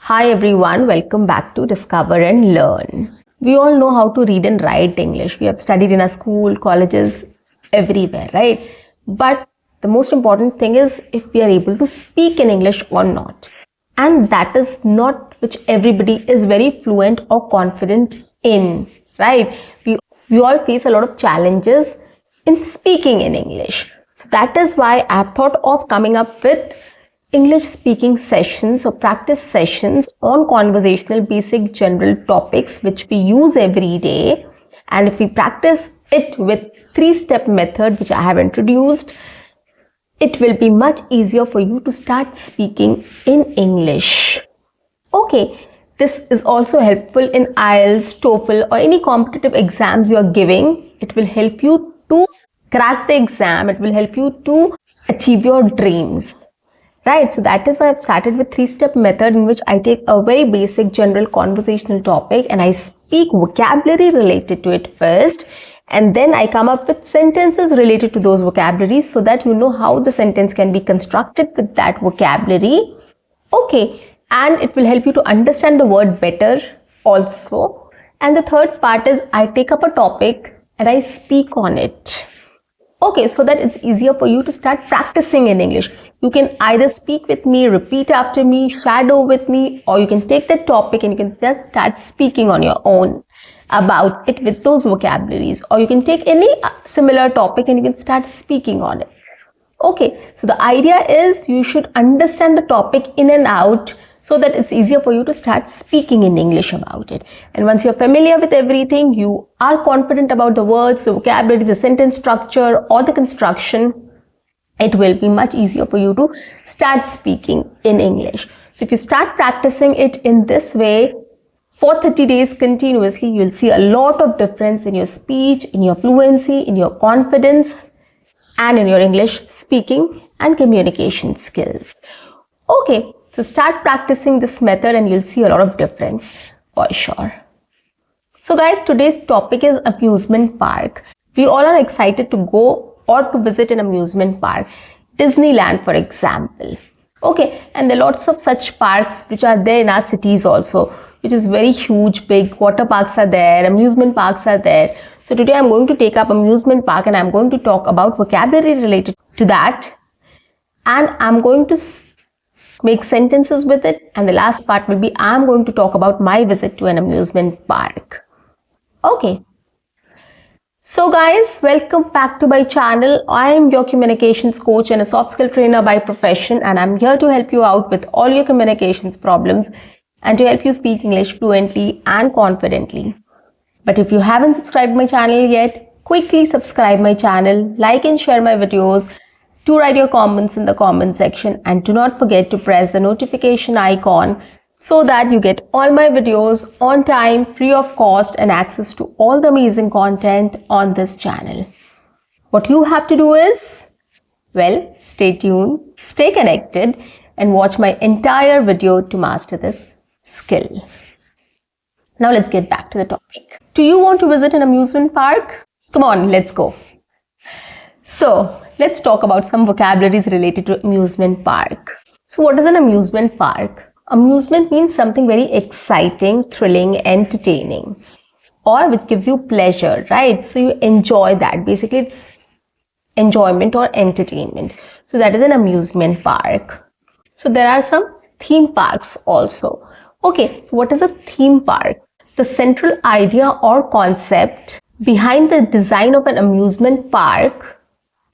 Hi everyone, welcome back to Discover and Learn. We all know how to read and write English. We have studied in our school, colleges, everywhere, right? But the most important thing is if we are able to speak in English or not. And that is not which everybody is very fluent or confident in, right? We all face a lot of challenges in speaking in English. So that is why I have thought of coming up with English speaking sessions or practice sessions on conversational basic general topics which we use every day. And if we practice it with 3-step method which I have introduced, it will be much easier for you to start speaking in English. Okay, this is also helpful in IELTS, TOEFL or any competitive exams you are giving. It will help you to crack the exam. It will help you to achieve your dreams. Right, so that is why I've started with 3-step method in which I take a very basic general conversational topic and I speak vocabulary related to it first, and then I come up with sentences related to those vocabularies so that you know how the sentence can be constructed with that vocabulary. Okay, and it will help you to understand the word better also. And the third part is I take up a topic and I speak on it. Okay, so that it's easier for you to start practicing in English. You can either speak with me, repeat after me, shadow with me, or you can take the topic and you can just start speaking on your own about it with those vocabularies. Or you can take any similar topic and you can start speaking on it. Okay, so the idea is you should understand the topic in and out so that it's easier for you to start speaking in English about it. And once you're familiar with everything, you are confident about the words, the vocabulary, the sentence structure or the construction, it will be much easier for you to start speaking in English. So if you start practicing it in this way for 30 days continuously, you'll see a lot of difference in your speech, in your fluency, in your confidence, and in your English speaking and communication skills. Okay, so start practicing this method and you'll see a lot of difference for sure. So guys, today's topic is amusement park. We all are excited to go or to visit an amusement park. Disneyland, for example. Okay, and there are lots of such parks which are there in our cities also, which is very huge, big. Water parks are there, amusement parks are there. So today I'm going to take up amusement park and I'm going to talk about vocabulary related to that. And I'm going to make sentences with it. And the last part will be I'm going to talk about my visit to an amusement park. Okay. So guys, welcome back to my channel. I am your communications coach and a soft skill trainer by profession, and I'm here to help you out with all your communications problems and to help you speak English fluently and confidently. But if you haven't subscribed my channel yet, quickly subscribe my channel, like and share my videos, do write your comments in the comment section, and do not forget to press the notification icon so that you get all my videos on time, free of cost, and access to all the amazing content on this channel. What you have to do is, well, stay tuned, stay connected, and watch my entire video to master this skill. Now let's get back to the topic. Do you want to visit an amusement park? Come on, let's go. So let's talk about some vocabularies related to amusement park. So what is an amusement park? Amusement means something very exciting, thrilling, entertaining, or which gives you pleasure, right? So you enjoy that. Basically, it's enjoyment or entertainment. So that is an amusement park. So there are some theme parks also. Okay, so what is a theme park? The central idea or concept behind the design of an amusement park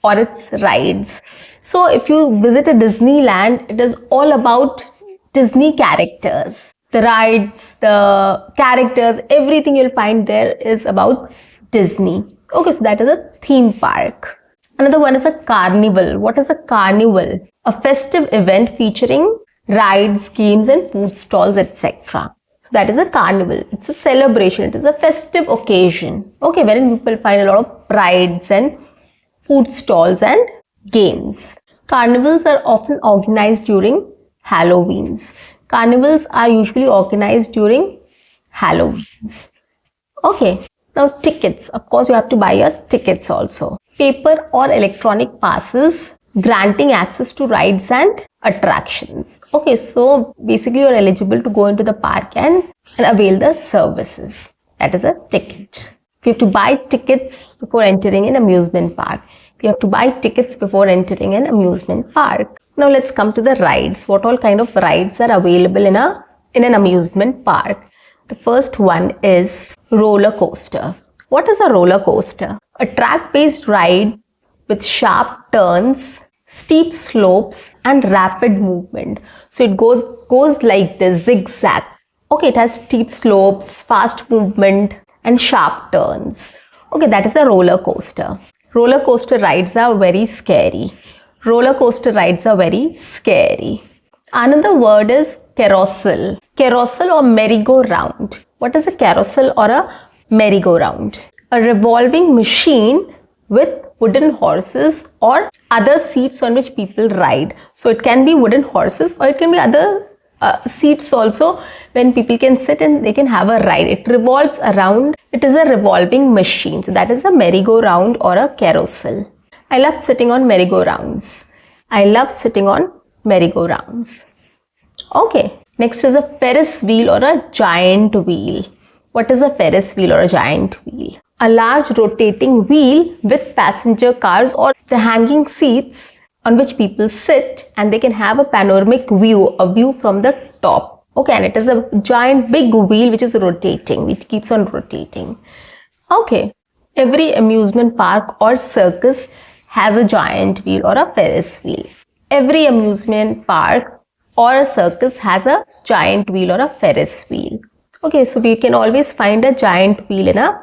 or its rides. So if you visit a Disneyland, it is all about Disney characters. The rides, the characters, everything you'll find there is about Disney. Okay, so that is a theme park. Another one is a carnival. What is a carnival? A festive event featuring rides, games and food stalls, etc. So that is a carnival. It's a celebration. It is a festive occasion. Okay, wherein you will find a lot of rides and food stalls and games. Carnivals are often organized during Halloweens. Carnivals are usually organized during Halloweens. Okay, now tickets. Of course, you have to buy your tickets also. Paper or electronic passes granting access to rides and attractions. Okay, so basically you're eligible to go into the park and avail the services. That is a ticket. You have to buy tickets before entering an amusement park. You have to buy tickets before entering an amusement park. Now let's come to the rides. What all kind of rides are available in an amusement park? The first one is roller coaster. What is a roller coaster? A track-based ride with sharp turns, steep slopes and rapid movement. So it goes like this, zigzag. Okay, it has steep slopes, fast movement and sharp turns. Okay, that is a roller coaster. Roller coaster rides are very scary. Roller coaster rides are very scary. Another word is carousel. Carousel or merry-go-round. What is a carousel or a merry-go-round? A revolving machine with wooden horses or other seats on which people ride. So it can be wooden horses or it can be other seats also when people can sit and they can have a ride. It revolves around. It is a revolving machine. So that is a merry-go-round or a carousel. I love sitting on merry-go-rounds. I love sitting on merry-go-rounds. Okay, next is a Ferris wheel or a giant wheel. What is a Ferris wheel or a giant wheel? A large rotating wheel with passenger cars or the hanging seats on which people sit and they can have a panoramic view, a view from the top. Okay, and it is a giant big wheel which is rotating, which keeps on rotating. Okay, every amusement park or circus has a giant wheel or a Ferris wheel. Every amusement park or a circus has a giant wheel or a Ferris wheel. Okay, so we can always find a giant wheel in a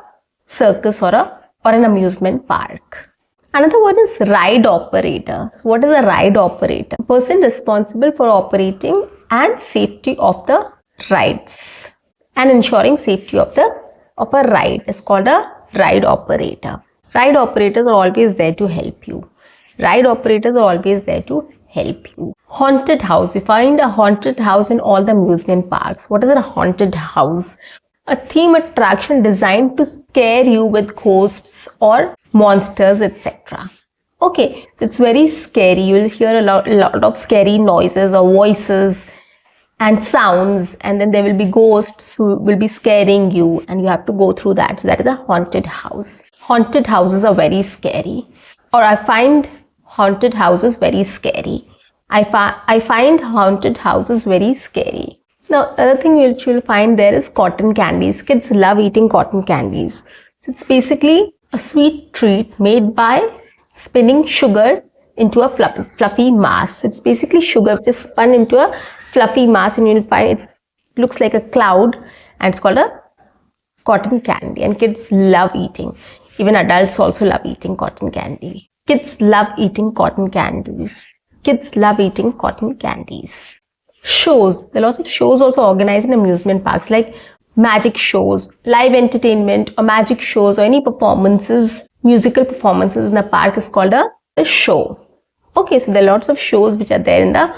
circus or an amusement park. Another word is ride operator. What is a ride operator? A person responsible for operating and safety of the rides and ensuring safety of a ride is called a ride operator. Ride operators are always there to help you. Ride operators are always there to help you. Haunted house. You find a haunted house in all the amusement parks. What is a haunted house? A theme attraction designed to scare you with ghosts or monsters, etc. Okay, so it's very scary. You will hear a lot of scary noises or voices and sounds, and then there will be ghosts who will be scaring you and you have to go through that. So that is a haunted house. Haunted houses are very scary, or I find haunted houses very scary. I find haunted houses very scary. Now, other thing which you'll find there is cotton candies. Kids love eating cotton candies. So it's basically a sweet treat made by spinning sugar into a fluffy mass. So it's basically sugar which is spun into a fluffy mass, and you'll find it looks like a cloud, and it's called a cotton candy. And kids love eating. Even adults also love eating cotton candy. Kids love eating cotton candies. Kids love eating cotton candies. Shows. There are lots of shows also organized in amusement parks, like magic shows, live entertainment or magic shows, or any performances, musical performances in the park is called a show. Okay, so there are lots of shows which are there in the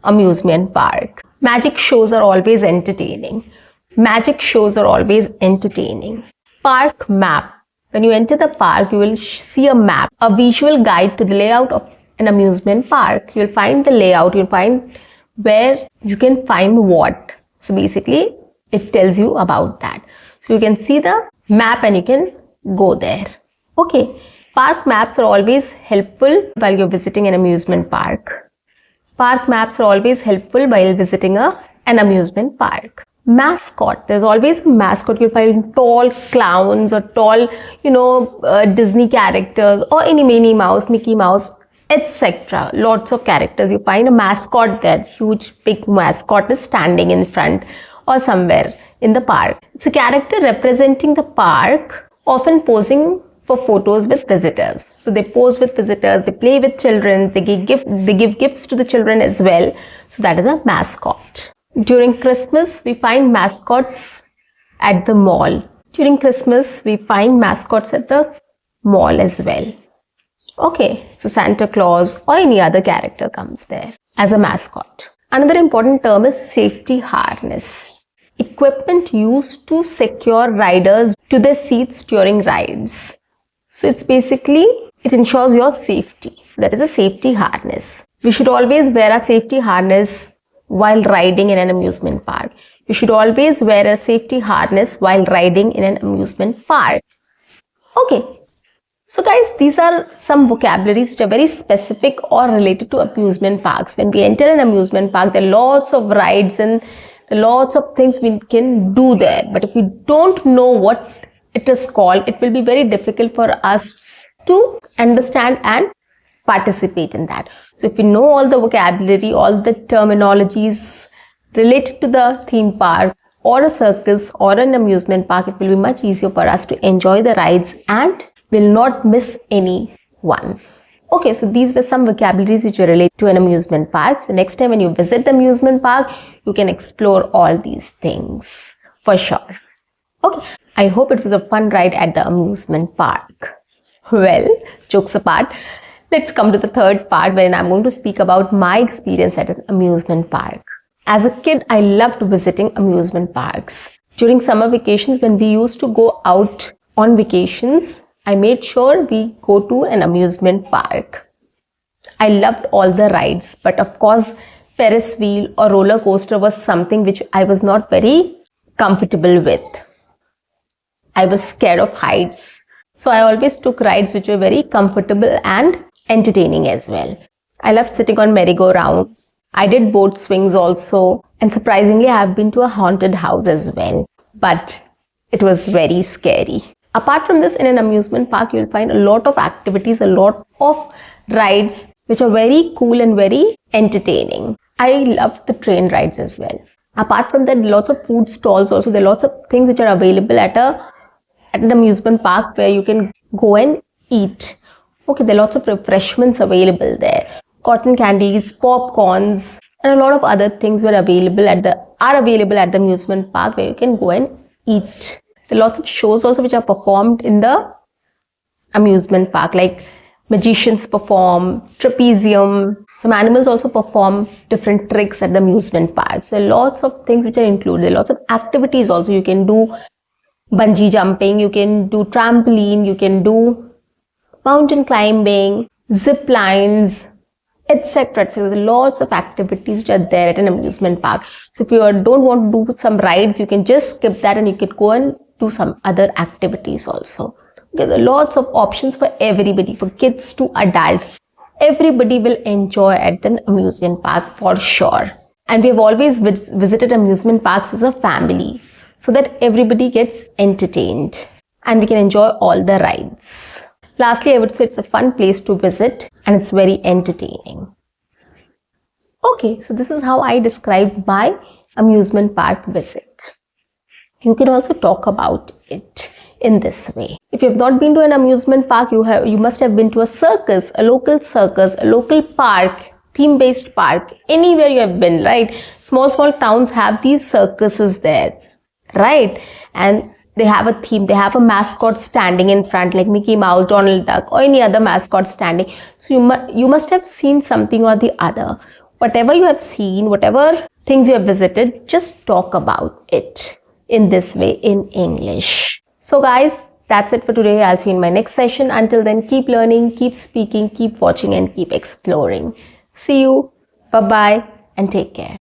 amusement park. Magic shows are always entertaining. Magic shows are always entertaining. Park map. When you enter the park, you will see a map, a visual guide to the layout of an amusement park. You will find the layout, you'll find where you can find what. So basically, it tells you about that. So you can see the map and you can go there. Okay, park maps are always helpful while you're visiting an amusement park. Park maps are always helpful while visiting an amusement park. Mascot. There's always a mascot. You'll find tall clowns or tall, Disney characters or any Minnie Mouse, Mickey Mouse, etc. Lots of characters. You find a mascot there. Huge, big mascot is standing in front or somewhere in the park. It's a character representing the park, often posing for photos with visitors. So they pose with visitors, they play with children, they give gifts to the children as well. So that is a mascot. During Christmas, we find mascots at the mall. During Christmas, we find mascots at the mall as well. Okay, so Santa Claus or any other character comes there as a mascot. Another important term is safety harness. Equipment used to secure riders to their seats during rides. So it's basically it ensures your safety. That is a safety harness. We should always wear a safety harness while riding in an amusement park. You should always wear a safety harness while riding in an amusement park. Okay. So guys, these are some vocabularies which are very specific or related to amusement parks. When we enter an amusement park, there are lots of rides and lots of things we can do there. But if we don't know what it is called, it will be very difficult for us to understand and participate in that. So if we know all the vocabulary, all the terminologies related to the theme park or a circus or an amusement park, it will be much easier for us to enjoy the rides and will not miss any one. Okay, so these were some vocabularies which are related to an amusement park. So next time when you visit the amusement park, you can explore all these things for sure. Okay, I hope it was a fun ride at the amusement park. Well, jokes apart, let's come to the third part wherein I'm going to speak about my experience at an amusement park. As a kid, I loved visiting amusement parks. During summer vacations, when we used to go out on vacations, I made sure we go to an amusement park. I loved all the rides, but of course, Ferris wheel or roller coaster was something which I was not very comfortable with. I was scared of heights. So I always took rides which were very comfortable and entertaining as well. I loved sitting on merry-go-rounds. I did boat swings also. And surprisingly, I have been to a haunted house as well. But it was very scary. Apart from this, in an amusement park, you will find a lot of activities, a lot of rides which are very cool and very entertaining. I loved the train rides as well. Apart from that, lots of food stalls also. There are lots of things which are available at an amusement park where you can go and eat. Okay, there are lots of refreshments available there. Cotton candies, popcorns, and a lot of other things are available at the amusement park where you can go and eat. There are lots of shows also which are performed in the amusement park, like magicians perform, trapezium. Some animals also perform different tricks at the amusement park. So lots of things which are included. There are lots of activities also. You can do bungee jumping, you can do trampoline, you can do mountain climbing, zip lines, etc. etc. There are lots of activities which are there at an amusement park. So if you don't want to do some rides, you can just skip that and you can go and do some other activities also. Okay, there are lots of options for everybody, for kids to adults. Everybody will enjoy at an amusement park for sure. And we have always visited amusement parks as a family, so that everybody gets entertained and we can enjoy all the rides. Lastly, I would say it's a fun place to visit and it's very entertaining. Okay, so this is how I described my amusement park visit. You can also talk about it in this way. If you have not been to an amusement park, you must have been to a circus, a local park, theme-based park, anywhere you have been, right? Small towns have these circuses there, right? And they have a theme, they have a mascot standing in front, like Mickey Mouse, Donald Duck, or any other mascot standing. So you must have seen something or the other. Whatever you have seen, whatever things you have visited, just talk about it in this way in English. So guys, that's it for today. I'll see you in my next session. Until then, keep learning, keep speaking, keep watching, and keep exploring. See you. Bye-bye and take care.